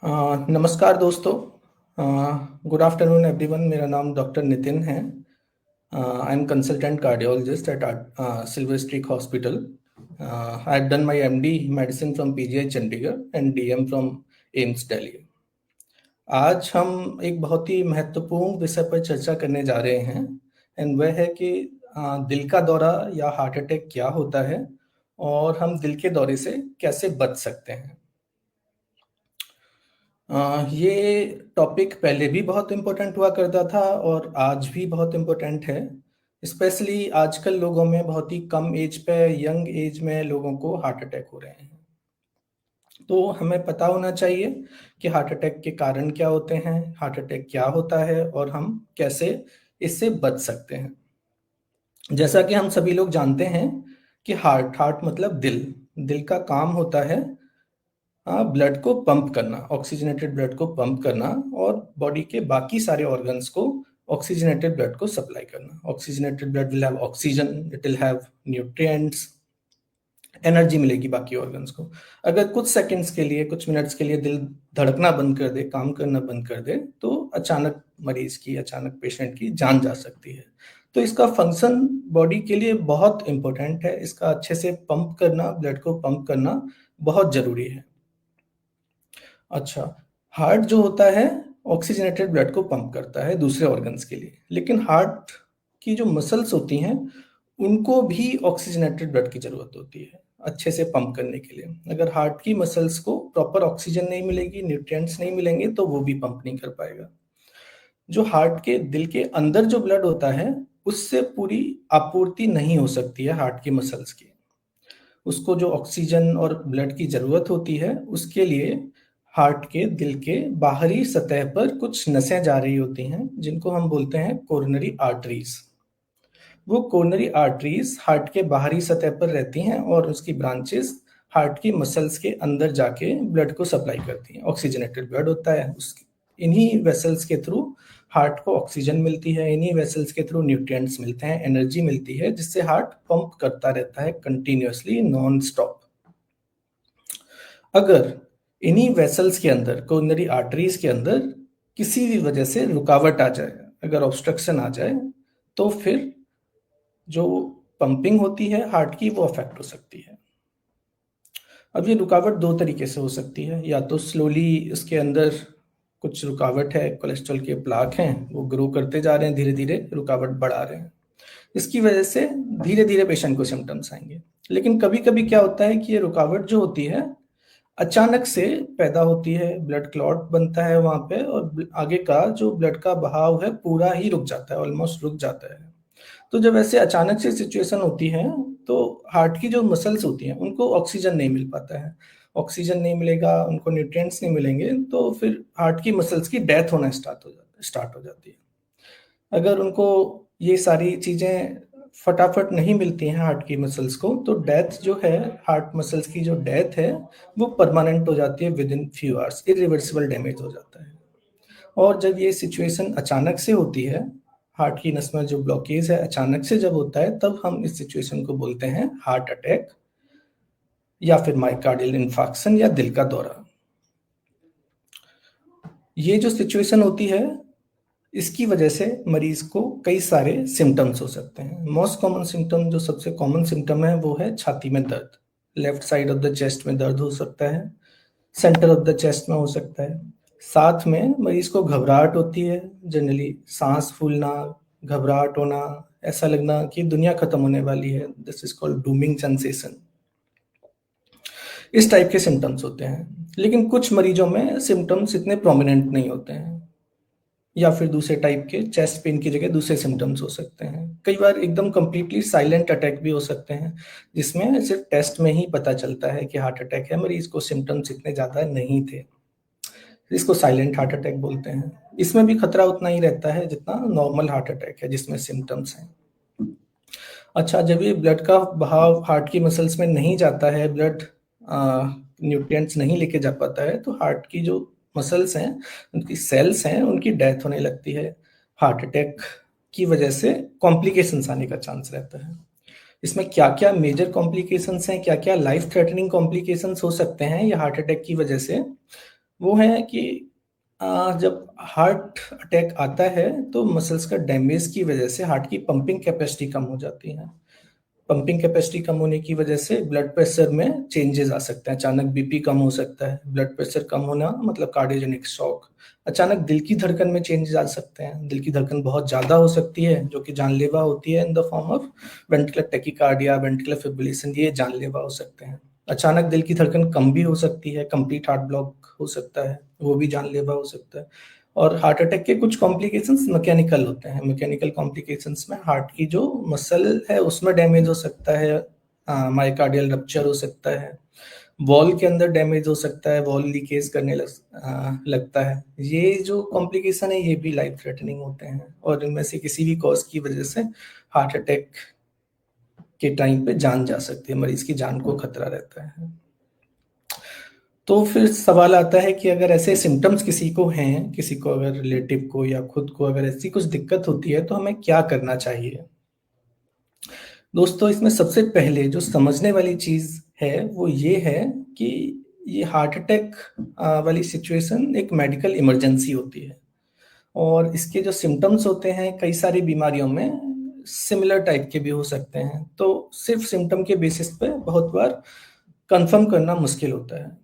नमस्कार दोस्तों। Good afternoon everyone. मेरा नाम डॉक्टर नितिन है। I am consultant cardiologist at Silver Streak hospital. I have done my MD medicine from PGI Chandigarh and DM from AIIMS Delhi. आज हम एक बहुत ही महत्वपूर्ण विषय पर चर्चा करने जा रहे हैं एंड वह है कि दिल का दौरा या हार्ट अटैक क्या होता है और हम दिल के दौरे से कैसे बच सकते हैं। ये टॉपिक पहले भी बहुत इम्पोर्टेंट हुआ करता था और आज भी बहुत इम्पोर्टेंट है। स्पेशली आजकल लोगों में बहुत ही कम एज पे, यंग एज में लोगों को हार्ट अटैक हो रहे हैं। तो हमें पता होना चाहिए कि हार्ट अटैक के कारण क्या होते हैं, हार्ट अटैक क्या होता है और हम कैसे इससे बच सकते हैं। जैसा कि हम सभी लोग जानते हैं कि हार्ट हार्ट मतलब दिल। दिल का काम होता है ब्लड को पंप करना, ऑक्सीजनेटेड ब्लड को पंप करना और बॉडी के बाकी सारे ऑर्गन्स को ऑक्सीजनेटेड ब्लड को सप्लाई करना। Oxygenated blood will have oxygen, it will have nutrients, energy मिलेगी बाकी ऑर्गन्स को। अगर कुछ सेकंड्स के लिए, कुछ मिनट्स के लिए दिल धड़कना बंद कर दे, काम करना बंद कर दे, तो अचानक मरीज की, अचानक पेशेंट की जान जा सकती है। तो इसका फंक्शन बॉडी के लिए बहुत इंपॉर्टेंट है। इसका अच्छे से पंप करना, ब्लड को पंप करना बहुत जरूरी है। अच्छा, हार्ट जो होता है ऑक्सीजनेटेड ब्लड को पंप करता है दूसरे ऑर्गन्स के लिए, लेकिन हार्ट की जो मसल्स होती हैं उनको भी ऑक्सीजनेटेड ब्लड की जरूरत होती है अच्छे से पंप करने के लिए। अगर हार्ट की मसल्स को प्रॉपर ऑक्सीजन नहीं मिलेगी, न्यूट्रिएंट्स नहीं मिलेंगे, तो वो भी पंप नहीं कर पाएगा। जो हार्ट के दिल के अंदर जो ब्लड होता है उससे पूरी आपूर्ति नहीं हो सकती है हार्ट की मसल्स की। उसको जो ऑक्सीजन और ब्लड की जरूरत होती है उसके लिए हार्ट के दिल के बाहरी सतह पर कुछ नसें जा रही होती हैं जिनको हम बोलते हैं कोरोनरी आर्टरीज। वो कोरोनरी आर्टरीज हार्ट के बाहरी सतह पर रहती हैं और उसकी ब्रांचेस हार्ट की मसल्स के अंदर जाके ब्लड को सप्लाई करती हैं। ऑक्सीजनेटेड ब्लड होता है, इन्हीं वेसल्स के थ्रू हार्ट को ऑक्सीजन मिलती है, इन्हीं वेसल्स के थ्रू न्यूट्रिएंट्स मिलते हैं, एनर्जी मिलती है, जिससे हार्ट पंप करता रहता है कंटिन्यूअसली, नॉन स्टॉप। अगर इन्हीं वेसल्स के अंदर, कोरोनरी आर्टरीज के अंदर किसी भी वजह से रुकावट आ जाए, अगर ऑब्स्ट्रक्शन आ जाए, तो फिर जो पंपिंग होती है हार्ट की वो अफेक्ट हो सकती है। अब ये रुकावट दो तरीके से हो सकती है। या तो स्लोली इसके अंदर कुछ रुकावट है, कोलेस्ट्रॉल के प्लाक हैं, वो ग्रो करते जा रहे हैं, धीरे धीरे रुकावट बढ़ा रहे हैं, इसकी वजह से धीरे धीरे पेशेंट को सिम्टम्स आएंगे। लेकिन कभी कभी क्या होता है कि ये रुकावट जो होती है अचानक से पैदा होती है, ब्लड क्लॉट बनता है वहां पे और आगे का जो ब्लड का बहाव है पूरा ही रुक जाता है, ऑलमोस्ट रुक जाता है। तो जब ऐसे अचानक से सिचुएशन होती है तो हार्ट की जो मसल्स होती हैं उनको ऑक्सीजन नहीं मिल पाता है। ऑक्सीजन नहीं मिलेगा, उनको न्यूट्रिएंट्स नहीं मिलेंगे, तो फिर हार्ट की मसल्स की डेथ होना स्टार्ट हो जाती है। अगर उनको ये सारी चीजें फटाफट नहीं मिलती हैं हार्ट की मसल्स को, तो डेथ जो है, हार्ट मसल्स की जो डेथ है वो परमानेंट हो जाती है, with in few hours irreversible damage हो जाता है। और जब ये सिचुएशन अचानक से होती है, हार्ट की नस में जो ब्लॉकेज है अचानक से जब होता है, तब हम इस सिचुएशन को बोलते हैं हार्ट अटैक या फिर माइकार्डियल इन्फार्क्शन या दिल का दौरा। ये जो सिचुएशन होती है इसकी वजह से मरीज को कई सारे सिम्टम्स हो सकते हैं। मोस्ट कॉमन सिम्टम, जो सबसे कॉमन सिम्टम है, वो है छाती में दर्द। Left side of the chest में दर्द हो सकता है, सेंटर ऑफ द चेस्ट में हो सकता है। साथ में मरीज को घबराहट होती है, जनरली सांस फूलना, घबराहट होना, ऐसा लगना कि दुनिया खत्म होने वाली है, दिस इज कॉल्ड डूमिंग सेंसेशन। इस टाइप के सिम्टम्स होते हैं। लेकिन कुछ मरीजों में सिम्टम्स इतने प्रोमिनेंट नहीं होते हैं, या फिर दूसरे टाइप के चेस्ट पेन की जगह दूसरे सिम्टम्स हो सकते हैं। कई बार एकदम कंप्लीटली साइलेंट अटैक भी हो सकते हैं, जिसमें सिर्फ टेस्ट में ही पता चलता है कि हार्ट अटैक है, मरीज को सिम्टम्स इतने ज्यादा नहीं थे। इसको साइलेंट हार्ट अटैक बोलते हैं। इसमें भी खतरा उतना ही रहता है जितना नॉर्मल हार्ट अटैक है जिसमें सिम्टम्स हैं। अच्छा, जब ये ब्लड का बहाव हार्ट की मसल्स में नहीं जाता है, ब्लड न्यूट्रिएंट्स नहीं लेके जा पाता है, तो हार्ट की जो मसल्स हैं, उनकी सेल्स हैं, उनकी डेथ होने लगती है। हार्ट अटैक की वजह से कॉम्प्लिकेशंस आने का चांस रहता है। इसमें क्या क्या मेजर कॉम्प्लिकेशंस हैं, क्या क्या लाइफ थ्रेटनिंग कॉम्प्लिकेशंस हो सकते हैं ये हार्ट अटैक की वजह से, वो है कि जब हार्ट अटैक आता है तो मसल्स का डैमेज की वजह से हार्ट की पंपिंग कैपेसिटी कम हो जाती है। पंपिंग कैपेसिटी कम होने की वजह से ब्लड प्रेशर में चेंजेस आ सकते हैं। अचानक बीपी कम हो सकता है। ब्लड प्रेशर कम होना मतलब कार्डियोजेनिक शॉक। अचानक दिल की धड़कन में चेंजेस आ सकते हैं। दिल की धड़कन बहुत ज्यादा हो सकती है जो कि जानलेवा होती है in the form of ventricular tachycardia, ventricular fibrillation, ये जानलेवा हो सकते हैं। अचानक दिल की धड़कन कम भी हो सकती है, कंप्लीट हार्ट ब्लॉक हो सकता है, वो भी जानलेवा हो सकता है। और हार्ट अटैक के कुछ कॉम्प्लिकेशंस मैकेनिकल होते हैं। मैकेनिकल कॉम्प्लिकेशंस में हार्ट की जो मसल है उसमें डैमेज हो सकता है, मायोकार्डियल रप्चर हो सकता है, वॉल के अंदर डैमेज हो सकता है, वॉल लीकेज करने लगता है। ये जो कॉम्प्लिकेशन है ये भी लाइफ थ्रेटनिंग होते हैं और इनमें से किसी भी कॉज की वजह से हार्ट अटैक के टाइम पे जान जा सकती है, मरीज की जान को खतरा रहता है। तो फिर सवाल आता है कि अगर ऐसे सिम्टम्स किसी को हैं, किसी को अगर रिलेटिव को या खुद को अगर ऐसी कुछ दिक्कत होती है तो हमें क्या करना चाहिए। दोस्तों, इसमें सबसे पहले जो समझने वाली चीज है वो ये है कि ये हार्ट अटैक वाली सिचुएशन एक मेडिकल इमरजेंसी होती है और इसके जो सिम्टम्स होते हैं कई सारी बीमारियों में सिमिलर टाइप के भी हो सकते हैं। तो सिर्फ सिम्टम के बेसिस पे बहुत बार कंफर्म करना मुश्किल होता है।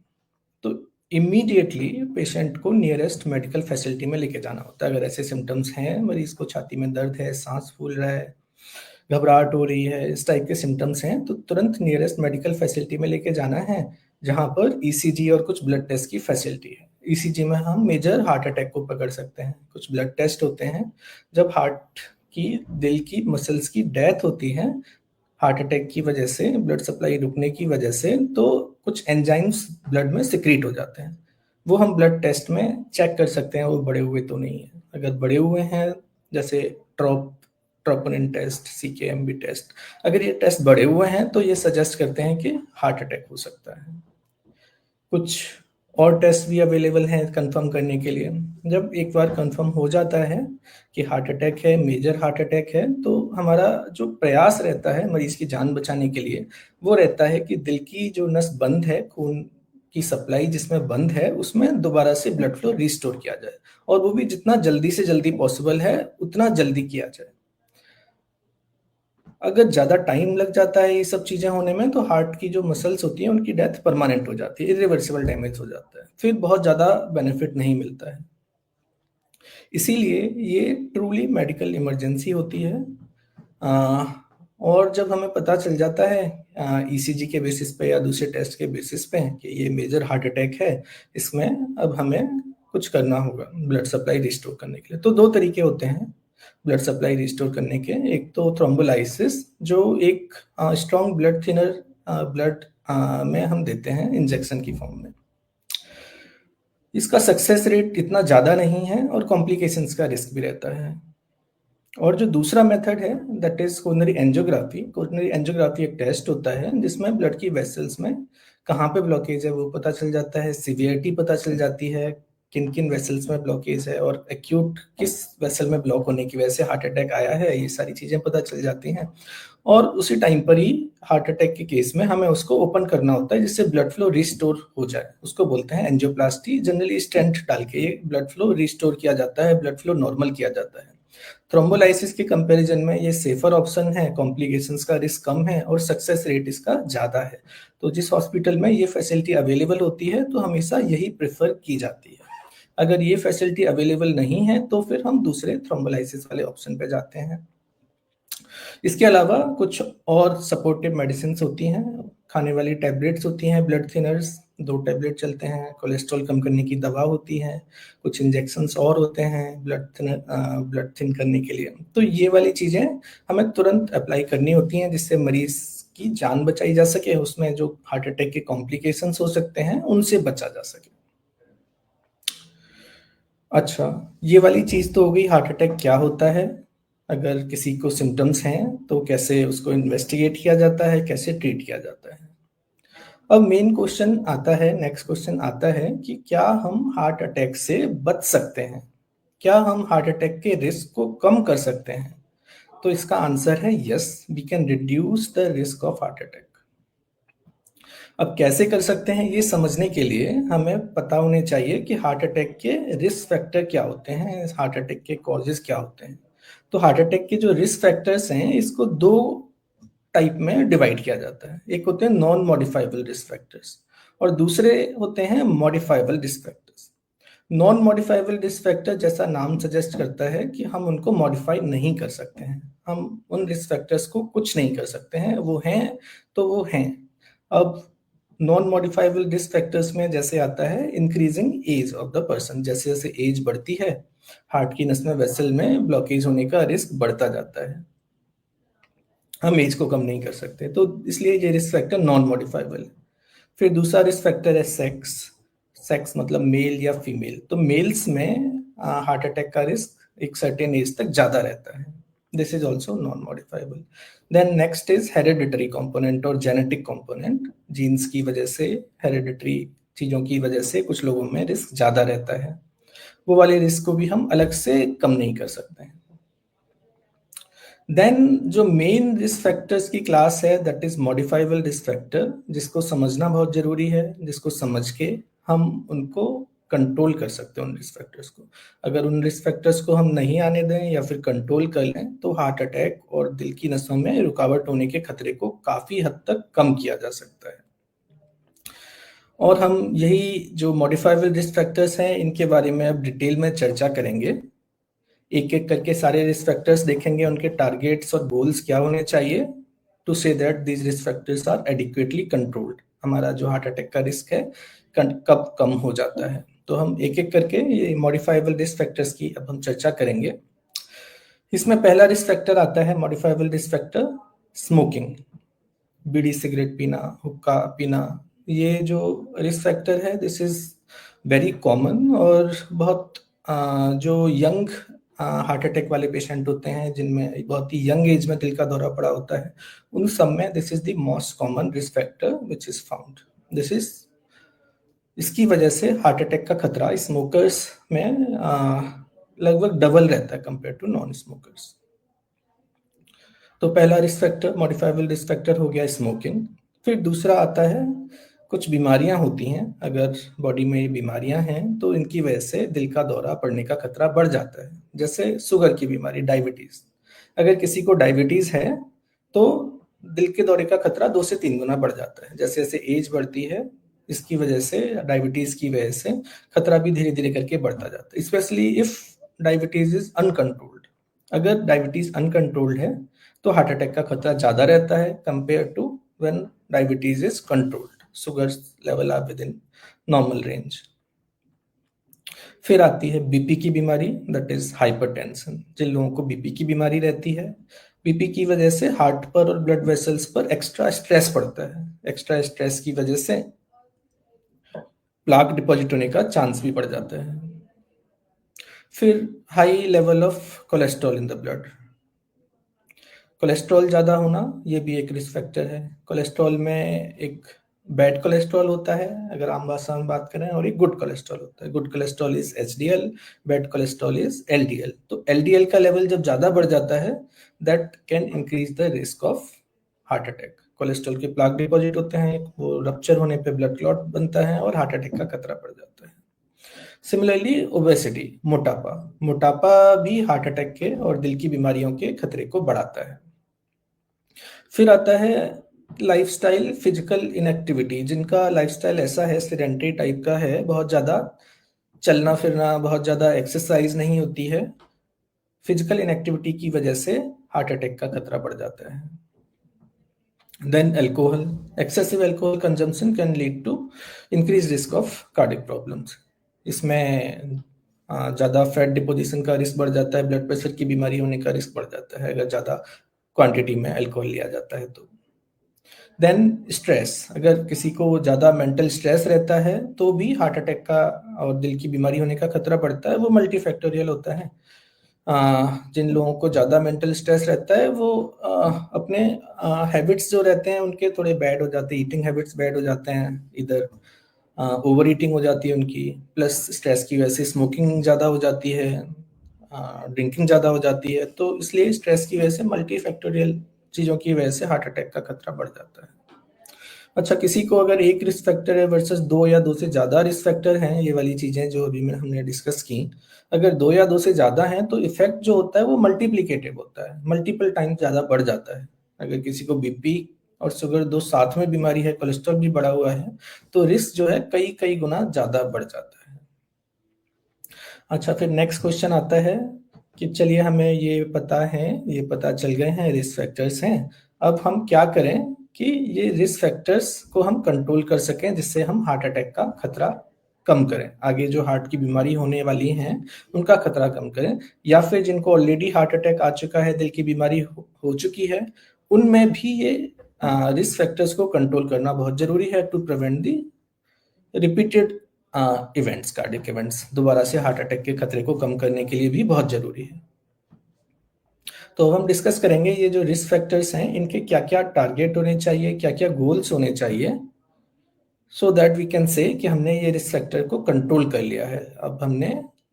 तो इमीडिएटली पेशेंट को नियरेस्ट मेडिकल फैसिलिटी में लेके जाना होता है। अगर ऐसे सिम्टम्स हैं, मरीज को छाती में दर्द है, सांस फूल रहा है, घबराहट हो रही है, इस टाइप के सिम्टम्स हैं, तो तुरंत नियरेस्ट मेडिकल फैसिलिटी में लेके जाना है जहां पर ईसीजी और कुछ ब्लड टेस्ट की फैसिलिटी है। ईसीजी में हम मेजर हार्ट अटैक को पकड़ सकते हैं। कुछ ब्लड टेस्ट होते हैं जब हार्ट की, दिल की मसल्स की डेथ होती है हार्ट अटैक की वजह से, ब्लड सप्लाई रुकने की वजह से, तो कुछ एंजाइम्स ब्लड में सिक्रीट हो जाते हैं। वो हम ब्लड टेस्ट में चेक कर सकते हैं वो बढ़े हुए तो नहीं है। अगर बढ़े हुए हैं, जैसे ट्रोपोनिन टेस्ट, सीकेएमबी टेस्ट, अगर ये टेस्ट बढ़े हुए हैं तो ये सजेस्ट करते हैं कि हार्ट अटैक हो सकता है। कुछ और टेस्ट भी अवेलेबल हैं कंफर्म करने के लिए। जब एक बार कंफर्म हो जाता है कि हार्ट अटैक है, मेजर हार्ट अटैक है, तो हमारा जो प्रयास रहता है मरीज की जान बचाने के लिए वो रहता है कि दिल की जो नस बंद है, खून की सप्लाई जिसमें बंद है, उसमें दोबारा से ब्लड फ्लो रिस्टोर किया जाए और वो भी जितना जल्दी से जल्दी पॉसिबल है उतना जल्दी किया जाए। अगर ज्यादा टाइम लग जाता है ये सब चीजें होने में तो हार्ट की जो मसल्स होती हैं उनकी डेथ परमानेंट हो जाती है, इरिवर्सिबल डैमेज हो जाता है, फिर बहुत ज्यादा बेनिफिट नहीं मिलता है। इसीलिए ये ट्रूली मेडिकल इमरजेंसी होती है। आ, और जब हमें पता चल जाता है ईसीजी के बेसिस पे या दूसरे टेस्ट के बेसिस पे कि ये मेजर हार्ट अटैक है, इसमें अब हमें कुछ करना होगा ब्लड सप्लाई रिस्टोर करने के लिए। तो दो तरीके होते हैं ब्लड सप्लाई रिस्टोर करने के। एक तो थ्रोम्बोलाइसिस, जो एक स्ट्रॉन्ग ब्लड थिनर ब्लड में हम देते हैं इंजेक्शन की फॉर्म में। इसका सक्सेस रेट इतना ज़्यादा नहीं है और कॉम्प्लिकेशंस का रिस्क भी रहता है। और जो दूसरा मेथड है that is coronary angiography. Coronary angiography एक टेस्ट होता है जिसमें ब्लड की वेसल्स में कहाँ पे ब्लॉकेज है वो पता चल जाता है, सीवियरिटी पता चल जाती है, किन किन वेसल्स में ब्लॉकेज है और एक्यूट किस वेसल में ब्लॉक होने की वजह से हार्ट अटैक आया है, ये सारी चीजें पता चल जाती हैं। और उसी टाइम पर ही हार्ट अटैक के केस में हमें उसको ओपन करना होता है जिससे ब्लड फ्लो रिस्टोर हो जाए। उसको बोलते हैं एंजियोप्लास्टी। जनरली स्टेंट डाल के ये ब्लड फ्लो रिस्टोर किया जाता है, ब्लड फ्लो नॉर्मल किया जाता है। थ्रोम्बोलाइसिस के कंपैरिजन में ये सेफर ऑप्शन है, कॉम्प्लिकेशंस का रिस्क कम है और सक्सेस रेट इसका ज्यादा है। तो जिस हॉस्पिटल में ये फैसिलिटी अवेलेबल होती है तो हमेशा यही प्रेफर की जाती है। अगर ये फैसिलिटी अवेलेबल नहीं है तो फिर हम दूसरे थ्रोम्बोलाइसिस वाले ऑप्शन पे जाते हैं। इसके अलावा कुछ और सपोर्टिव मेडिसिन होती हैं, खाने वाली टैबलेट्स होती हैं, ब्लड थिनर्स, 2 टैबलेट चलते हैं, कोलेस्ट्रॉल कम करने की दवा होती है, कुछ इंजेक्शंस और होते हैं ब्लड थिन करने के लिए। तो ये वाली चीज़ें हमें तुरंत अप्लाई करनी होती हैं जिससे मरीज की जान बचाई जा सके, उसमें जो हार्ट अटैक के कॉम्प्लिकेशंस हो सकते हैं उनसे बचा जा सके। अच्छा, ये वाली चीज तो हो गई हार्ट अटैक क्या होता है, अगर किसी को सिम्टम्स हैं तो कैसे उसको इन्वेस्टिगेट किया जाता है, कैसे ट्रीट किया जाता है। अब मेन क्वेश्चन आता है, नेक्स्ट क्वेश्चन आता है कि क्या हम हार्ट अटैक से बच सकते हैं, क्या हम हार्ट अटैक के रिस्क को कम कर सकते हैं। तो इसका आंसर है yes, we can reduce the risk of heart attack. अब कैसे कर सकते हैं ये समझने के लिए हमें पता होने चाहिए कि हार्ट अटैक के रिस्क फैक्टर क्या होते हैं, हार्ट अटैक के कॉजेज क्या होते हैं। तो हार्ट अटैक के जो रिस्क फैक्टर्स हैं इसको दो टाइप में डिवाइड किया जाता है। एक होते हैं नॉन मॉडिफाइबल रिस्क फैक्टर्स और दूसरे होते हैं modifiable risk factors. Non modifiable risk factor जैसा नाम सजेस्ट करता है कि हम उनको मॉडिफाई नहीं कर सकते हैं, हम उन रिस्क फैक्टर्स को कुछ नहीं कर सकते हैं, वो हैं तो वो हैं। अब नॉन मॉडिफाइबल रिस्क फैक्टर्स में जैसे आता है increasing age of the person, जैसे जैसे एज बढ़ती है हार्ट की नस में वेसल में ब्लॉकेज होने का रिस्क बढ़ता जाता है, हम एज को कम नहीं कर सकते, तो इसलिए ये रिस्क फैक्टर नॉन मॉडिफाइबल है। फिर दूसरा रिस्क फैक्टर है सेक्स। सेक्स मतलब मेल या फीमेल, तो मेल्स में हार्ट अटैक का रिस्क एक सर्टेन एज तक ज्यादा रहता है, this is also non modifiable. Then next is hereditary component और जेनेटिक कंपोनेंट, जीन्स की वजह से, हेरिडिटरी चीजों की वजह से कुछ लोगों में रिस्क ज्यादा रहता है, वो वाले रिस्क को भी हम अलग से कम नहीं कर सकते हैं। देन जो मेन रिस्क फैक्टर्स की क्लास है that is modifiable risk factor, जिसको समझना बहुत जरूरी है, जिसको समझ के हम उनको कंट्रोल कर सकते हैं उन रिस्क फैक्टर्स को। अगर उन रिस्क फैक्टर्स को हम नहीं आने दें या फिर कंट्रोल कर लें तो हार्ट अटैक और दिल की नसों में रुकावट होने के खतरे को काफी हद तक कम किया जा सकता है। और हम यही जो मॉडिफाइबल रिस्क फैक्टर्स हैं इनके बारे में अब डिटेल में चर्चा करेंगे, एक एक करके सारे रिस्क फैक्टर्स देखेंगे, उनके टारगेट्स और गोल्स क्या होने चाहिए to say that these risk factors are adequately controlled, हमारा जो हार्ट अटैक का रिस्क है कब कम हो जाता है। तो हम एक एक करके ये मॉडिफाइबल रिस्क फैक्टर्स की अब हम चर्चा करेंगे। इसमें पहला रिस्क फैक्टर आता है मॉडिफाइबल रिस्क फैक्टर स्मोकिंग, बीड़ी सिगरेट पीना, हुक्का पीना। ये जो रिस्क फैक्टर है दिस इज वेरी कॉमन और बहुत जो यंग हार्ट अटैक वाले पेशेंट होते हैं जिनमें बहुत ही यंग एज में दिल का दौरा पड़ा होता है, उन सब में this is the most common risk factor which is found. This is इसकी वजह से हार्ट अटैक का खतरा स्मोकर्स में लगभग डबल रहता है कंपेयर टू नॉन स्मोकर्स। तो पहला risk factor modifiable risk factor हो गया स्मोकिंग। फिर दूसरा आता है कुछ बीमारियां होती हैं, अगर बॉडी में बीमारियां हैं तो इनकी वजह से दिल का दौरा पड़ने का खतरा बढ़ जाता है, जैसे शुगर की बीमारी, डायबिटीज। अगर किसी को डायबिटीज है तो दिल के दौरे का खतरा 2 से 3 गुना बढ़ जाता है, जैसे जैसे एज बढ़ती है इसकी वजह से, डायबिटीज की वजह से खतरा भी धीरे धीरे करके बढ़ता जाता है, specially if diabetes is uncontrolled. अगर डायबिटीज अनकंट्रोल्ड है तो हार्ट अटैक का खतरा ज्यादा रहता है compare to when diabetes is controlled, sugar level are within normal range. फिर आती है बीपी की बीमारी दैट इज हाइपरटेंशन, जिन लोगों को बीपी की बीमारी रहती है, बीपी की वजह से हार्ट पर और ब्लड वेसल्स पर एक्स्ट्रा स्ट्रेस पड़ता है, एक्स्ट्रा स्ट्रेस की वजह से प्लाक डिपॉजिट होने का चांस भी बढ़ जाता है। फिर high level of cholesterol in the blood, cholesterol ज़्यादा होना ये भी एक रिस्क फैक्टर है। कोलेस्ट्रॉल में एक बैड कोलेस्ट्रॉल होता है अगर आम भाषा में बात करें, और एक गुड कोलेस्ट्रॉल होता है। Good cholesterol is HDL, bad cholesterol is LDL. तो एलडीएल का लेवल जब ज़्यादा बढ़ जाता है that can increase the risk of heart attack. Cholesterol के प्लाक डिपॉजिट होते हैं, वो रप्चर होने पे ब्लड क्लॉट बनता है और हार्ट अटैक का खतरा बढ़ जाता है। सिमिलरली ओबेसिटी, मोटापा, मोटापा भी हार्ट अटैक के और दिल की बीमारियों के खतरे को बढ़ाता है। फिर आता है लाइफस्टाइल, फिजिकल इनएक्टिविटी, जिनका लाइफस्टाइल ऐसा है सेडेंटरी टाइप का है, बहुत ज्यादा चलना फिरना, बहुत ज्यादा एक्सरसाइज नहीं होती है, फिजिकल इनएक्टिविटी की वजह से हार्ट अटैक का खतरा बढ़ जाता है। Then alcohol, excessive alcohol consumption can lead to increase risk of cardiac problems. इसमें ज्यादा फैट डिपोजिशन का रिस्क बढ़ जाता है, ब्लड प्रेशर की बीमारी होने का रिस्क बढ़ जाता है अगर ज्यादा क्वांटिटी में अल्कोहल लिया जाता है तो। देन स्ट्रेस, अगर किसी को ज़्यादा मेंटल स्ट्रेस रहता है तो भी हार्ट अटैक का और दिल की बीमारी होने का खतरा बढ़ता है, वो मल्टीफैक्टोरियल होता है। जिन लोगों को ज़्यादा मेंटल स्ट्रेस रहता है वो अपने हैबिट्स जो रहते हैं उनके थोड़े बैड हो जाते हैं, ईटिंग हैबिट्स बैड हो जाते हैं, इधर ओवर ईटिंग हो जाती है उनकी, प्लस स्ट्रेस की वजह से स्मोकिंग ज़्यादा हो जाती है, ड्रिंकिंग ज़्यादा हो जाती है, तो इसलिए स्ट्रेस की वजह से, मल्टीफैक्टोरियल चीज़ों की वजह से हार्ट अटैक का खतरा बढ़ जाता है। अच्छा, किसी को अगर एक रिस्क फैक्टर है वर्सेस दो या दो से ज़्यादा रिस्क फैक्टर हैं, ये वाली चीज़ें जो अभी में हमने डिस्कस की, अगर दो या दो से ज़्यादा हैं तो इफेक्ट जो होता है वो मल्टीप्लिकेटिव होता है, मल्टीपल टाइम्स ज़्यादा बढ़ जाता है। अगर किसी को बीपी और शुगर दो साथ में बीमारी है, कोलेस्ट्रॉल भी बढ़ा हुआ है, तो रिस्क जो है कई कई गुना ज़्यादा बढ़ जाता है। अच्छा, फिर नेक्स्ट क्वेश्चन आता है कि चलिए हमें ये पता है, ये पता चल गए हैं रिस्क फैक्टर्स हैं, अब हम क्या करें कि ये रिस्क फैक्टर्स को हम कंट्रोल कर सकें जिससे हम हार्ट अटैक का खतरा कम करें, आगे जो हार्ट की बीमारी होने वाली है उनका खतरा कम करें, या फिर जिनको ऑलरेडी हार्ट अटैक आ चुका है, दिल की बीमारी हो चुकी है, उनमें भी ये रिस्क फैक्टर्स को कंट्रोल करना बहुत जरूरी है to prevent the repeated events, cardiac events, दोबारा से हार्ट अटैक के खतरे को कम करने के लिए भी बहुत जरूरी है। तो हम डिस्कस करेंगे ये जो रिस्क फैक्टर्स हैं इनके क्या क्या टारगेट होने चाहिए, क्या क्या गोल्स होने चाहिए, so that we can say कि हमने ये रिस्क फैक्टर को कंट्रोल कर लिया है। अब हमने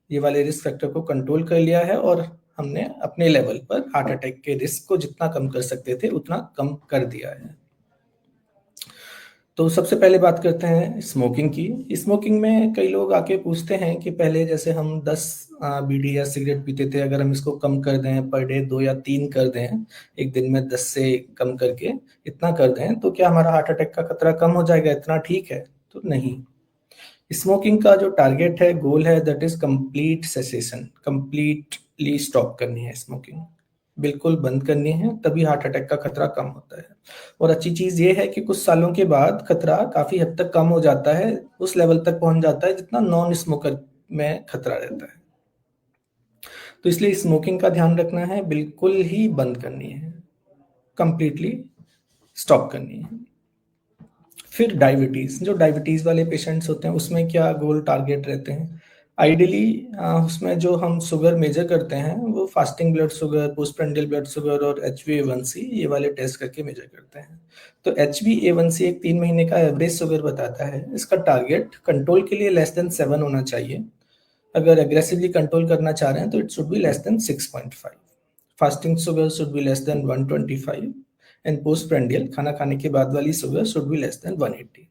ये वाले रिस्क फैक्टर को कंट्रोल कर लिया है और हमने अपने लेवल पर हार्ट अटैक के रिस्क को जितना कम कर सकते थे उतना कम कर दिया है। तो सबसे पहले बात करते हैं स्मोकिंग की। स्मोकिंग में कई लोग आके पूछते हैं कि पहले जैसे हम 10 बीड़ी या सिगरेट पीते थे, अगर हम इसको कम कर दें, पर डे 2 या 3 कर दें, एक दिन में 10 से कम करके इतना कर दें, तो क्या हमारा हार्ट अटैक का खतरा कम हो जाएगा? इतना ठीक है? तो नहीं। स्मोकिंग का जो टारगेट है, गोल है, that is complete cessation, completely stop करनी है स्मोकिंग, बिल्कुल बंद करनी है, तभी हार्ट अटैक का खतरा कम होता है। और अच्छी चीज ये है कि कुछ सालों के बाद खतरा काफी हद तक कम हो जाता है, उस लेवल तक पहुंच जाता है जितना नॉन स्मोकर में खतरा रहता है। तो इसलिए स्मोकिंग का ध्यान रखना है, बिल्कुल ही बंद करनी है, कंप्लीटली स्टॉप करनी है। फिर डायबिटीज, जो डायबिटीज वाले पेशेंट्स होते हैं उसमें क्या गोल टारगेट रहते हैं? आइडियली उसमें जो हम शुगर मेजर करते हैं वो fasting blood sugar, postprandial blood sugar और HbA1c, ये वाले टेस्ट करके मेजर करते हैं। तो HbA1c एक 3 महीने का एवरेज शुगर बताता है। इसका टारगेट कंट्रोल के लिए लेस देन 7 होना चाहिए। अगर एग्रेसिवली कंट्रोल करना चाह रहे हैं तो it should be less than 6.5। Fasting sugar should be less than 125 and postprandial, खाना खाने के बाद वाली sugar, should be less than 180।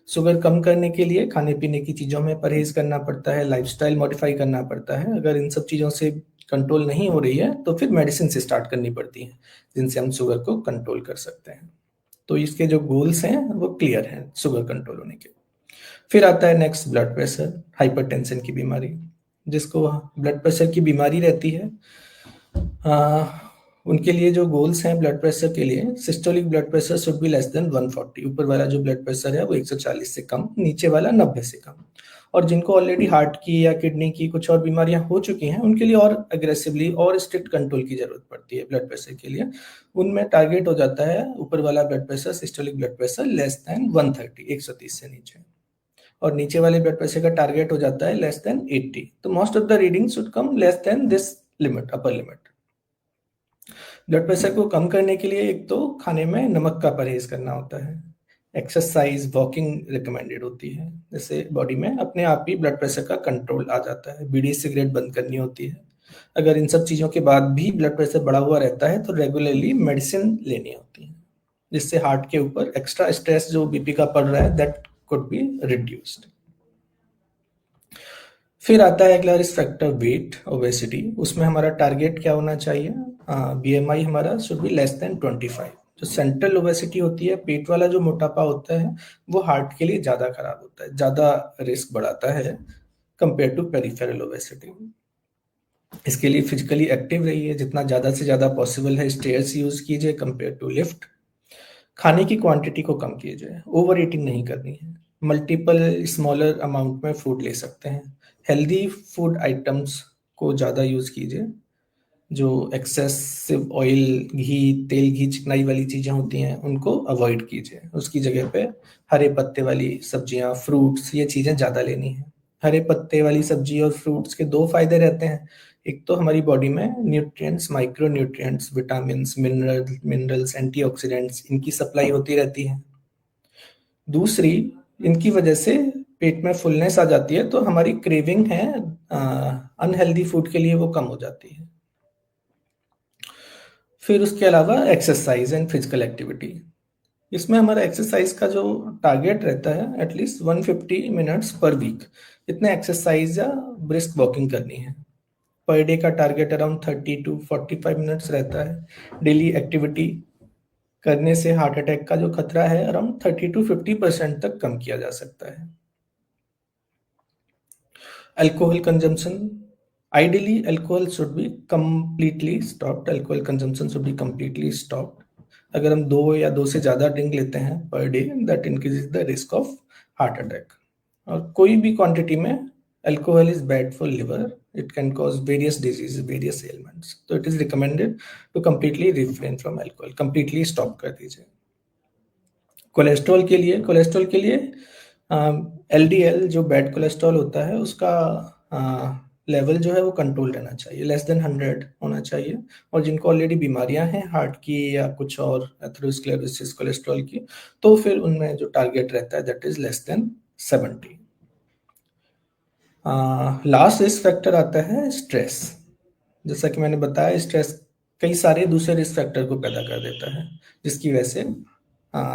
Sugar कम करने के लिए खाने पीने की चीज़ों में परहेज करना पड़ता है, लाइफस्टाइल मॉडिफाई करना पड़ता है। अगर इन सब चीज़ों से कंट्रोल नहीं हो रही है तो फिर मेडिसिन से स्टार्ट करनी पड़ती है जिनसे हम शुगर को कंट्रोल कर सकते हैं। तो इसके जो गोल्स हैं वो क्लियर हैं शुगर कंट्रोल होने के। फिर आता है नेक्स्ट ब्लड प्रेशर, हाइपरटेंशन की बीमारी। जिसको ब्लड प्रेशर की बीमारी रहती है उनके लिए जो गोल्स हैं ब्लड प्रेशर के लिए, systolic blood pressure should be less then 140। ऊपर वाला जो ब्लड प्रेशर है वो 140 से कम, नीचे वाला 90 से कम। और जिनको ऑलरेडी हार्ट की या किडनी की कुछ और बीमारियां हो चुकी हैं उनके लिए और अग्रेसिवली और स्ट्रिक्ट कंट्रोल की जरूरत पड़ती है ब्लड प्रेशर के लिए। उनमें टारगेट हो जाता है ऊपर वाला blood pressure, systolic blood pressure, less than 130, 130 से नीचे। और नीचे वाले ब्लड प्रेशर का टारगेट हो जाता है लेस देन 80। तो most of the reading should come less than this limit, upper limit. Blood pressure को कम करने के लिए एक तो खाने में नमक का परहेज करना होता है, एक्सरसाइज, वॉकिंग रिकमेंडेड होती है, जिससे बॉडी में अपने आप ही ब्लड प्रेशर का कंट्रोल आ जाता है। बीड़ी सिगरेट बंद करनी होती है। अगर इन सब चीज़ों के बाद भी ब्लड प्रेशर बढ़ा हुआ रहता है तो रेगुलरली मेडिसिन लेनी होती है, जिससे हार्ट के ऊपर एक्स्ट्रा स्ट्रेस जो बीपी का पड़ रहा है दैट कुड बी रिड्यूस्ड। फिर आता है अगला रिस्क फैक्टर, वेट, ओबेसिटी। उसमें हमारा टारगेट क्या होना चाहिए? BMI हमारा शुड बी लेस देन 25। जो सेंट्रल ओबेसिटी होती है, पेट वाला जो मोटापा होता है, वो हार्ट के लिए ज्यादा खराब होता है, ज्यादा रिस्क बढ़ाता है कंपेयर टू पेरिफेरल ओबेसिटी। इसके लिए फिजिकली एक्टिव रहिए, जितना ज्यादा से ज्यादा पॉसिबल है स्टेयर्स यूज कीजिए कंपेयर टू लिफ्ट। खाने की क्वांटिटी को कम कीजिए, ओवर ईटिंग नहीं करनी है। मल्टीपल स्मॉलर अमाउंट में फूड ले सकते हैं। हेल्दी फूड आइटम्स को ज़्यादा यूज़ कीजिए। जो एक्सेसिव ऑयल, घी, तेल, घी, चिकनाई वाली चीज़ें होती हैं उनको अवॉइड कीजिए। उसकी जगह पे हरे पत्ते वाली सब्जियां, फ्रूट्स, ये चीज़ें ज़्यादा लेनी है। हरे पत्ते वाली सब्जी और फ्रूट्स के दो फायदे रहते हैं। एक तो हमारी बॉडी में nutrients, micro nutrients, vitamins, minerals, antioxidants, इनकी सप्लाई होती रहती है। दूसरी, इनकी वजह से पेट में फुलनेस आ जाती है, तो हमारी क्रेविंग है अनहेल्दी फूड के लिए वो कम हो जाती है। फिर उसके अलावा एक्सरसाइज एंड फिजिकल एक्टिविटी। इसमें हमारा एक्सरसाइज का जो टारगेट रहता है एटलीस्ट 150 मिनट्स पर वीक, इतने एक्सरसाइज या ब्रिस्क वॉकिंग करनी है। पर डे का टारगेट अराउंड 30 to 45 मिनट्स रहता है। डेली एक्टिविटी करने से हार्ट अटैक का जो खतरा है अराउंड 30 to 50% तक कम किया जा सकता है। Alcohol consumption, ideally alcohol should be completely stopped, alcohol consumption should be completely stopped। अगर हम 2 या 2 से ज़्यादा ड्रिंक लेते हैं per day, that increases the risk of heart attack. और कोई भी क्वांटिटी में alcohol is bad for liver, it can cause various disease, various ailments, तो it is recommended to completely refrain from alcohol, completely stop कर दीजिए। Cholesterol के लिए LDL जो बैड कोलेस्ट्रॉल होता है उसका लेवल जो है वो कंट्रोल रहना चाहिए, लेस देन 100 होना चाहिए। और जिनको ऑलरेडी बीमारियां हैं हार्ट की या कुछ और एथेरोस्क्लेरोसिस कोलेस्ट्रॉल की, तो फिर उनमें जो टारगेट रहता है that is less than 70। Last risk factor आता है स्ट्रेस। जैसा कि मैंने बताया, स्ट्रेस कई सारे दूसरे रिस्क फैक्टर को पैदा कर देता है, जिसकी वजह से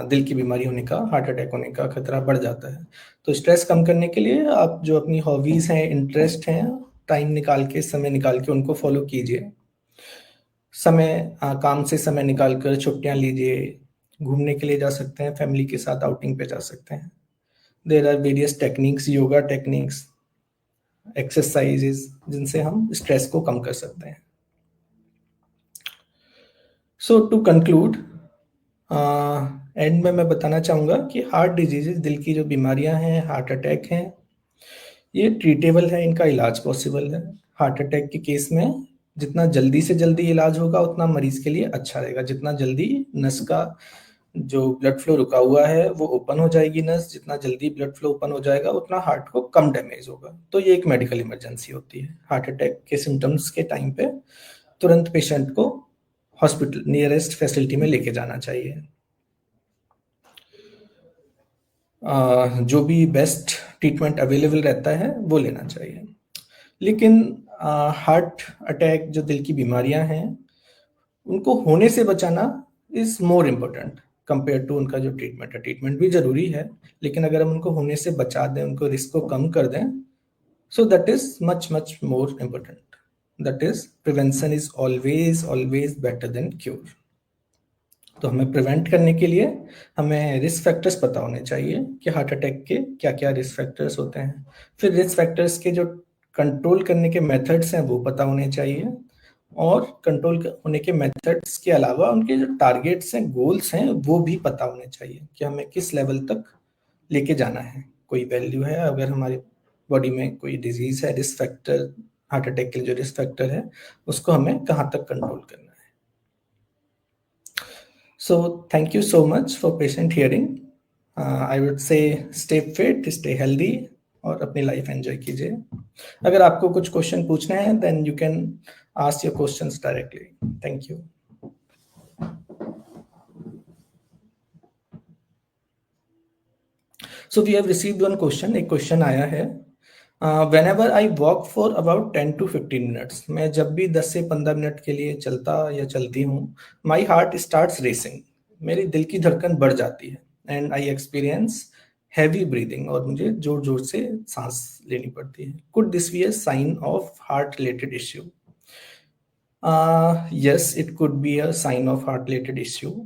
दिल की बीमारी होने का, हार्ट अटैक होने का खतरा बढ़ जाता है। तो स्ट्रेस कम करने के लिए आप जो अपनी हॉबीज हैं, इंटरेस्ट हैं, टाइम निकाल के, समय निकाल के उनको फॉलो कीजिए। काम से समय निकाल कर छुट्टियां लीजिए, घूमने के लिए जा सकते हैं, फैमिली के साथ आउटिंग पे जा सकते हैं। There are various techniques, yoga techniques, exercises, जिनसे हम स्ट्रेस को कम कर सकते हैं। सो टू कंक्लूड, एंड में मैं बताना चाहूँगा कि हार्ट डिजीजेज, दिल की जो बीमारियां हैं, हार्ट अटैक हैं, ये ट्रीटेबल है, इनका इलाज पॉसिबल है। हार्ट अटैक के केस में जितना जल्दी से जल्दी इलाज होगा उतना मरीज के लिए अच्छा रहेगा। जितना जल्दी नस का जो ब्लड फ्लो रुका हुआ है वो ओपन हो जाएगी नस, जितना जल्दी ब्लड फ्लो ओपन हो जाएगा उतना हार्ट को कम डैमेज होगा। तो ये एक मेडिकल इमरजेंसी होती है। हार्ट अटैक के सिम्टम्स के टाइम पे तुरंत पेशेंट को हॉस्पिटल, नियरेस्ट फैसिलिटी में लेके जाना चाहिए। जो भी बेस्ट ट्रीटमेंट अवेलेबल रहता है वो लेना चाहिए। लेकिन हार्ट अटैक, जो दिल की बीमारियां हैं, उनको होने से बचाना is more important compare to उनका जो ट्रीटमेंट है। ट्रीटमेंट भी जरूरी है, लेकिन अगर हम उनको होने से बचा दें, उनको रिस्क को कम कर दें, so that is much much more important. That is prevention is always always better than cure. तो हमें प्रिवेंट करने के लिए हमें रिस्क फैक्टर्स पता होने चाहिए कि हार्ट अटैक के क्या क्या रिस्क फैक्टर्स होते हैं। फिर रिस्क फैक्टर्स के जो कंट्रोल करने के मेथड्स हैं वो पता होने चाहिए, और कंट्रोल होने के मेथड्स के अलावा उनके जो टारगेट्स हैं, गोल्स हैं, वो भी पता होने चाहिए कि हमें किस लेवल तक लेके जाना है। कोई वैल्यू है, अगर हमारी बॉडी में कोई डिजीज है, रिस्क फैक्टर, हार्ट अटैक के लिए जो रिस्क फैक्टर है उसको हमें कहाँ तक कंट्रोल करना है। So thank you so much for patient hearing. I would say stay fit, stay healthy, और अपनी लाइफ एंजॉय कीजिए। अगर आपको कुछ क्वेश्चन पूछने हैं then you can ask your questions directly. Thank you. So we have received one question. एक question आया है, whenever I walk for about 10 to 15 minutes, मैं जब भी 10 से 15 मिनट के लिए चलता या चलती हूँ, my heart starts racing, मेरी दिल की धड़कन बढ़ जाती है, and I experience heavy breathing, और मुझे जोर जोर से सांस लेनी पड़ती है। Could this be a sign of heart related issue? Yes, it could be a sign of heart related issue.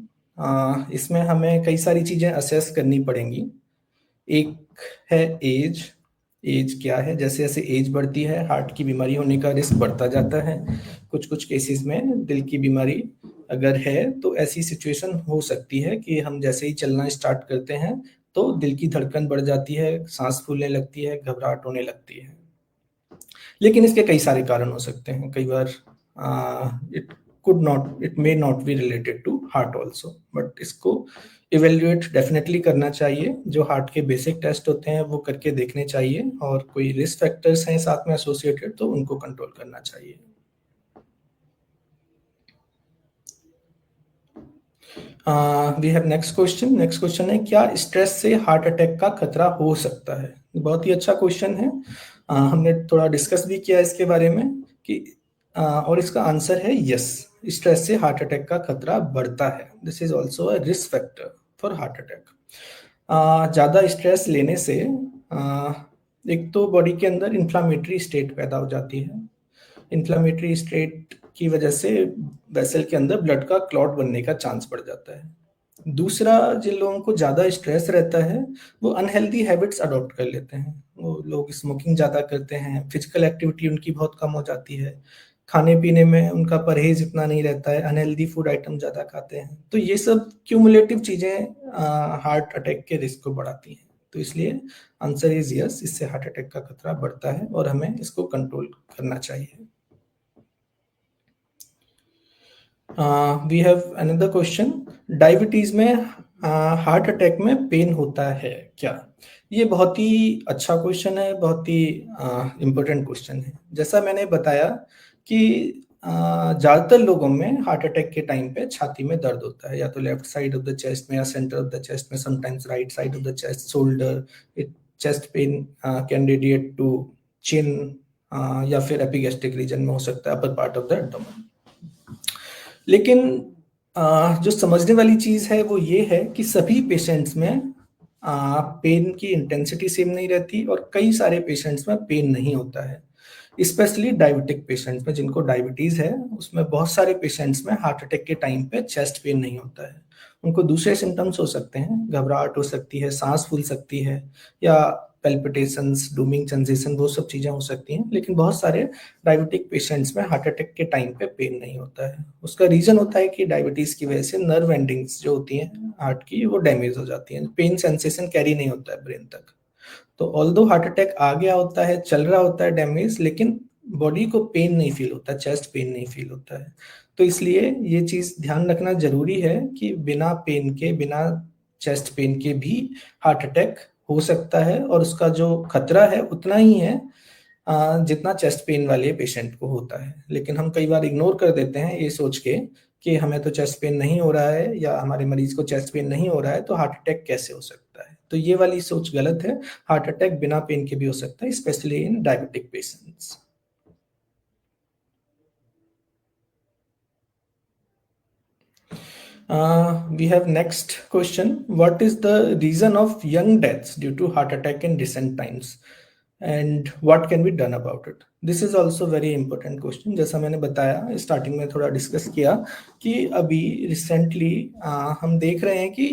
इसमें हमें कई सारी चीजें असेस करनी पड़ेंगी। एक है एज। एज क्या है? जैसे जैसे एज बढ़ती है हार्ट की बीमारी होने का रिस्क बढ़ता जाता है। कुछ कुछ केसेस में दिल की बीमारी अगर है तो ऐसी सिचुएशन हो सकती है कि हम जैसे ही चलना स्टार्ट करते हैं तो दिल की धड़कन बढ़ जाती है, सांस फूलने लगती है, घबराहट होने लगती है। लेकिन इसके कई सारे कारण हो सकते हैं। कई बार it may not be related to heart also, but इसको इवेल्युएट डेफिनेटली करना चाहिए। जो हार्ट के बेसिक टेस्ट होते हैं वो करके देखने चाहिए, और कोई रिस्क फैक्टर्स हैं साथ में एसोसिएटेड तो उनको कंट्रोल करना चाहिए। We have next question. Next question है, क्या स्ट्रेस से हार्ट अटैक का खतरा हो सकता है? बहुत ही अच्छा क्वेश्चन है। हमने थोड़ा डिस्कस भी किया इसके बारे में कि और इसका आंसर है यस, स्ट्रेस से हार्ट अटैक का खतरा बढ़ता है। This is also a risk factor. For heart attack. ज़्यादा स्ट्रेस लेने से एक तो बॉडी के अंदर इन्फ्लामेटरी स्टेट पैदा हो जाती है। इन्फ्लामेटरी स्टेट की वजह से वेसल के अंदर ब्लड का क्लॉट बनने का चांस बढ़ जाता है। दूसरा, जिन लोगों को ज़्यादा स्ट्रेस रहता है वो अनहेल्दी हैबिट्स अडॉप्ट कर लेते हैं। वो लोग स्मोकिंग ज़्यादा करते हैं, फिजिकल एक्टिविटी उनकी बहुत कम हो जाती है, खाने पीने में उनका परहेज इतना नहीं रहता है, अनहेल्दी फूड आइटम ज़्यादा खाते हैं। तो ये सब क्यूमुलेटिव चीज़ें हार्ट अटैक के रिस्क को बढ़ाती हैं। तो इसलिए आंसर इज यस, इससे हार्ट अटैक का खतरा बढ़ता है और हमें इसको कंट्रोल करना चाहिए। We have another question, diabetes में हार्ट अटैक में पेन होता है क्या? ये बहुत ही अच्छा क्वेश्चन है, बहुत ही इम्पोर्टेंट क्वेश्चन है। जैसा मैंने बताया कि ज़्यादातर लोगों में हार्ट अटैक के टाइम पे छाती में दर्द होता है, या तो left side of the chest में या सेंटर ऑफ द चेस्ट में, sometimes right side of the chest, shoulder, chest pain can radiate to chin, या फिर एपिगैस्ट्रिक रीजन में हो सकता है, upper part of the abdomen. लेकिन जो समझने वाली चीज़ है वो ये है कि सभी पेशेंट्स में पेन की इंटेंसिटी सेम नहीं रहती, और कई सारे पेशेंट्स में पेन नहीं होता है। स्पेशली डायबिटिक पेशेंट्स में, जिनको डायबिटीज़ है, उसमें बहुत सारे पेशेंट्स में हार्ट अटैक के टाइम पे चेस्ट पेन नहीं होता है। उनको दूसरे सिम्टम्स हो सकते हैं, घबराहट हो सकती है, सांस फूल सकती है, या पेल्पिटेशंस, डूमिंग सेंसेशन, वो सब चीज़ें हो सकती हैं। लेकिन बहुत सारे डायबिटिक पेशेंट्स में हार्ट अटैक के टाइम पे पेन नहीं होता है। उसका रीज़न होता है कि डायबिटीज़ की वजह से नर्व एंडिंग्स जो होती हैं हार्ट की, वो डैमेज हो जाती हैं, पेन सेंसेशन कैरी नहीं होता है ब्रेन तक। तो ऑल्दो हार्ट अटैक आ गया होता है, चल रहा होता है डैमेज, लेकिन बॉडी को पेन नहीं फील होता, चेस्ट पेन नहीं फील होता है। तो इसलिए ये चीज़ ध्यान रखना जरूरी है कि बिना पेन के, बिना चेस्ट पेन के भी हार्ट अटैक हो सकता है, और उसका जो खतरा है उतना ही है जितना चेस्ट पेन वाले पेशेंट को होता है। लेकिन हम कई बार इग्नोर कर देते हैं ये सोच के कि हमें तो चेस्ट पेन नहीं हो रहा है, या हमारे मरीज को चेस्ट पेन नहीं हो रहा है, तो हार्ट अटैक कैसे हो सकता है। तो ये वाली सोच गलत है। हार्ट अटैक बिना पेन के भी हो सकता है, specially in diabetic patients. We have next question. What is the reason of young deaths due to heart attack in recent times? And what can be done about it? This is also very important question. जैसा मैंने बताया, starting में थोड़ा discuss किया कि अभी recently हम देख रहे हैं कि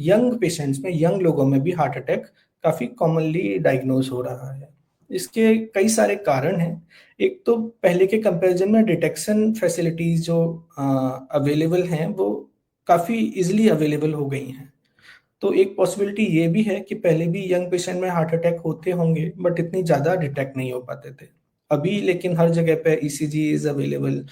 यंग पेशेंट्स में, यंग लोगों में भी हार्ट अटैक काफ़ी कॉमनली डायग्नोज हो रहा है। इसके कई सारे कारण हैं। एक तो पहले के कंपैरिजन में डिटेक्शन फैसिलिटीज जो अवेलेबल हैं वो काफ़ी इजीली अवेलेबल हो गई हैं। तो एक पॉसिबिलिटी ये भी है कि पहले भी यंग पेशेंट में हार्ट अटैक होते होंगे, बट इतनी ज़्यादा डिटेक्ट नहीं हो पाते थे। अभी लेकिन हर जगह पे ईसीजी इज अवेलेबल,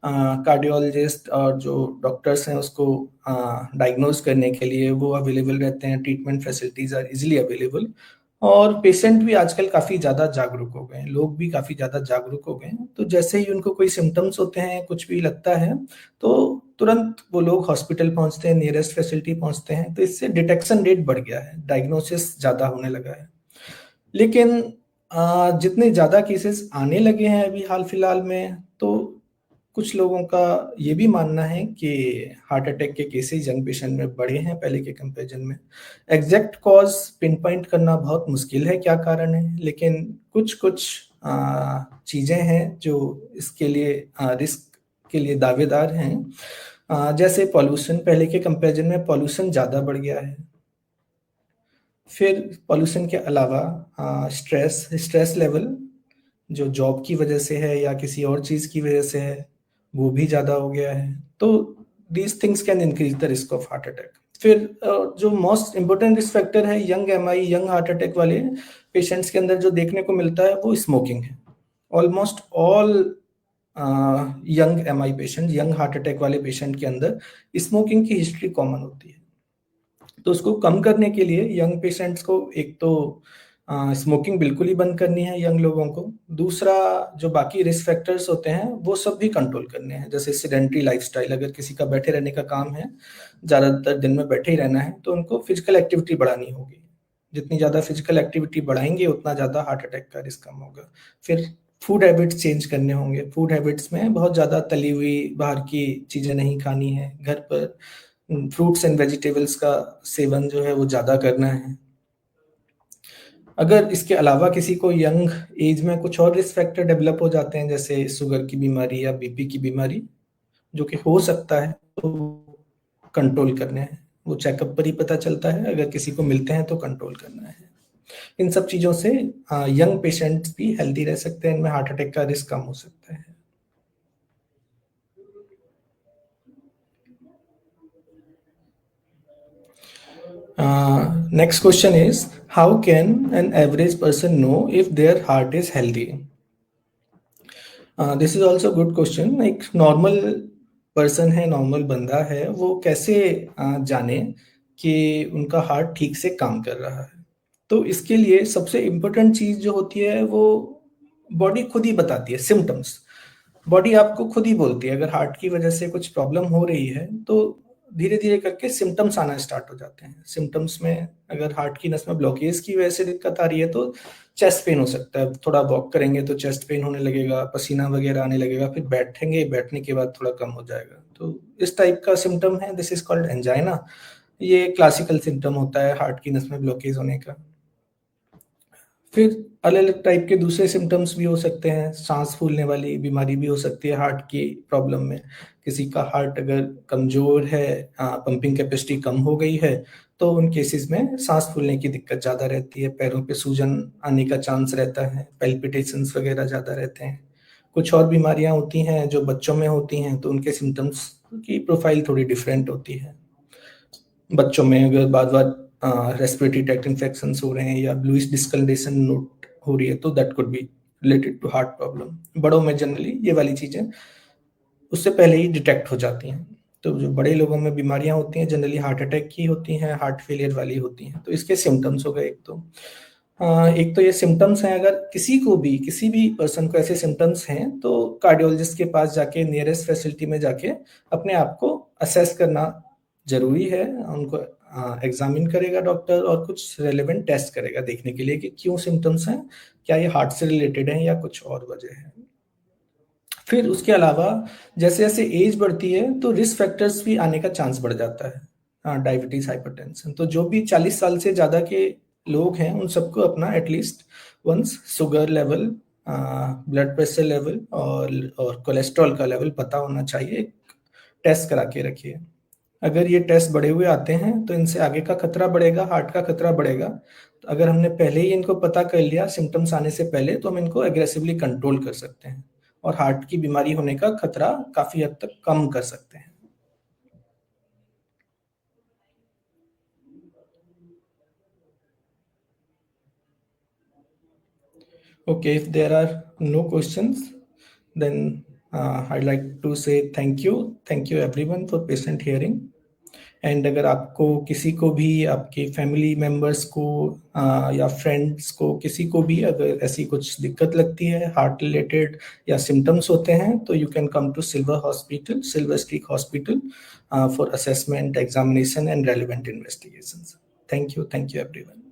कार्डियोलॉजिस्ट और जो डॉक्टर्स हैं उसको डायग्नोज करने के लिए वो अवेलेबल रहते हैं, treatment facilities are easily available, और पेशेंट भी आजकल काफ़ी ज़्यादा जागरूक हो गए हैं, लोग भी काफ़ी ज़्यादा जागरूक हो गए हैं। तो जैसे ही उनको कोई सिम्टम्स होते हैं, कुछ भी लगता है, तो तुरंत वो लोग हॉस्पिटल पहुंचते हैं, नियरेस्ट फैसिलिटी पहुंचते हैं। तो इससे डिटेक्शन रेट बढ़ गया है, डायग्नोसिस ज़्यादा होने लगा है। लेकिन जितने ज़्यादा केसेस आने लगे हैं अभी हाल फिलहाल में, तो कुछ लोगों का ये भी मानना है कि हार्ट अटैक के केसेस यंग पेशेंट में बढ़े हैं पहले के कंपैरिजन में। एग्जैक्ट कॉज पिन पॉइंट करना बहुत मुश्किल है क्या कारण है, लेकिन कुछ कुछ चीज़ें हैं जो इसके लिए रिस्क के लिए दावेदार हैं। जैसे पॉल्यूशन, पहले के कंपैरिजन में पॉल्यूशन ज़्यादा बढ़ गया है। फिर पॉल्यूशन के अलावा स्ट्रेस लेवल जो जॉब की वजह से है या किसी और चीज़ की वजह से है, वो भी ज़्यादा हो गया है। तो these things can increase the risk of heart attack. फिर जो मोस्ट इम्पोर्टेंट रिस्क फैक्टर है young MI, young heart attack वाले पेशेंट्स के अंदर जो देखने को मिलता है वो स्मोकिंग है। Almost all young MI patient, young heart attack वाले पेशेंट के अंदर स्मोकिंग की हिस्ट्री कॉमन होती है। तो उसको कम करने के लिए यंग पेशेंट्स को एक तो स्मोकिंग बिल्कुल ही बंद करनी है यंग लोगों को। दूसरा, जो बाकी रिस्क फैक्टर्स होते हैं वो सब भी कंट्रोल करने हैं, जैसे सेडेंटरी लाइफस्टाइल, अगर किसी का बैठे रहने का काम है, ज़्यादातर दिन में बैठे ही रहना है, तो उनको फिजिकल एक्टिविटी बढ़ानी होगी। जितनी ज़्यादा फिजिकल एक्टिविटी बढ़ाएंगे उतना ज़्यादा हार्ट अटैक का रिस्क कम होगा। फिर फूड हैबिट्स चेंज करने होंगे। फूड हैबिट्स में बहुत ज़्यादा तली हुई बाहर की चीज़ें नहीं खानी है, घर पर फ्रूट्स एंड वेजिटेबल्स का सेवन जो है वो ज़्यादा करना है। अगर इसके अलावा किसी को यंग एज में कुछ और रिस्क फैक्टर डेवलप हो जाते हैं, जैसे शुगर की बीमारी या बीपी की बीमारी, जो कि हो सकता है, तो कंट्रोल करने हैं। वो चेकअप पर ही पता चलता है, अगर किसी को मिलते हैं तो कंट्रोल करना है। इन सब चीज़ों से यंग पेशेंट्स भी हेल्दी रह सकते हैं, इनमें हार्ट अटैक का रिस्क कम हो सकता है। Next question is, how can an average person know if their heart is healthy? This is also a good question. एक नॉर्मल पर्सन है, नॉर्मल बंदा है, वो कैसे जाने कि उनका हार्ट ठीक से काम कर रहा है? तो इसके लिए सबसे इम्पोर्टेंट चीज़ जो होती है वो बॉडी खुद ही बताती है, सिम्टम्स। बॉडी आपको खुद ही बोलती है, अगर हार्ट की वजह से कुछ प्रॉब्लम हो रही है तो धीरे धीरे करके सिम्टम्स आना स्टार्ट हो जाते हैं। सिम्टम्स में अगर हार्ट की नस में ब्लॉकेज की वजह से दिक्कत आ रही है तो चेस्ट पेन हो सकता है, थोड़ा वॉक करेंगे तो चेस्ट पेन होने लगेगा, पसीना वगैरह आने लगेगा, फिर बैठेंगे, बैठने के बाद थोड़ा कम हो जाएगा। तो इस टाइप का सिम्टम है, दिस इज कॉल्ड एंजाइना। ये क्लासिकल सिम्टम होता है हार्ट की नस में ब्लॉकेज होने का। फिर अलग अलग टाइप के दूसरे सिम्टम्स भी हो सकते हैं, सांस फूलने वाली बीमारी भी हो सकती है हार्ट की प्रॉब्लम में। किसी का हार्ट अगर कमजोर है, पंपिंग कैपेसिटी कम हो गई है, तो उन केसेस में सांस फूलने की दिक्कत ज़्यादा रहती है, पैरों पे सूजन आने का चांस रहता है, पेल्पिटेशंस वगैरह ज़्यादा रहते हैं। कुछ और बीमारियां होती हैं जो बच्चों में होती हैं, तो उनके सिम्टम्स की प्रोफाइल थोड़ी डिफरेंट होती है। बच्चों में अगर बार बार रेस्पिरेटरी ट्रैक्ट इन्फेक्शन हो रहे हैं या ब्लूइश डिस्कलरेशन नोट हो रही है, तो that could be related to heart problem. बड़ों में जनरली ये वाली चीजें उससे पहले ही डिटेक्ट हो जाती हैं। तो जो बड़े लोगों में बीमारियां होती हैं जनरली हार्ट अटैक की होती हैं, हार्ट फेलियर वाली होती हैं। तो इसके सिम्टम्स हो गए एक तो ये सिम्टम्स हैं। अगर किसी भी पर्सन को ऐसे सिम्टम्स हैं तो कार्डियोलॉजिस्ट के पास जाके, नियरेस्ट फैसिलिटी में जाके अपने आप को असेस करना जरूरी है। उनको एग्जामिन करेगा डॉक्टर और कुछ रेलेवेंट टेस्ट करेगा देखने के लिए कि क्यों सिम्टम्स हैं, क्या ये हार्ट से रिलेटेड है या कुछ और वजह है। फिर उसके अलावा जैसे जैसे एज बढ़ती है तो रिस्क फैक्टर्स भी आने का चांस बढ़ जाता है, डायबिटीज, हाइपरटेंशन। तो जो भी 40 साल से ज़्यादा के लोग हैं उन सबको अपना at least once sugar level, blood pressure level और कोलेस्ट्रॉल का लेवल पता होना चाहिए। टेस्ट करा के रखिए। अगर ये टेस्ट बढ़े हुए आते हैं तो इनसे आगे का खतरा बढ़ेगा, हार्ट का खतरा बढ़ेगा। तो अगर हमने पहले ही इनको पता कर लिया सिम्टम्स आने से पहले, तो हम इनको एग्रेसिवली कंट्रोल कर सकते हैं और हार्ट की बीमारी होने का खतरा काफी हद तक कम कर सकते हैं। Okay, if there are no questions, then I'd like to say thank you everyone for patient hearing. And अगर आपको किसी को भी, आपके फैमिली मेम्बर्स को या फ्रेंड्स को, किसी को भी अगर ऐसी कुछ दिक्कत लगती है हार्ट रिलेटेड या सिम्टम्स होते हैं, तो you can come to Silver Streak hospital for assessment, examination and relevant investigations. Thank you everyone.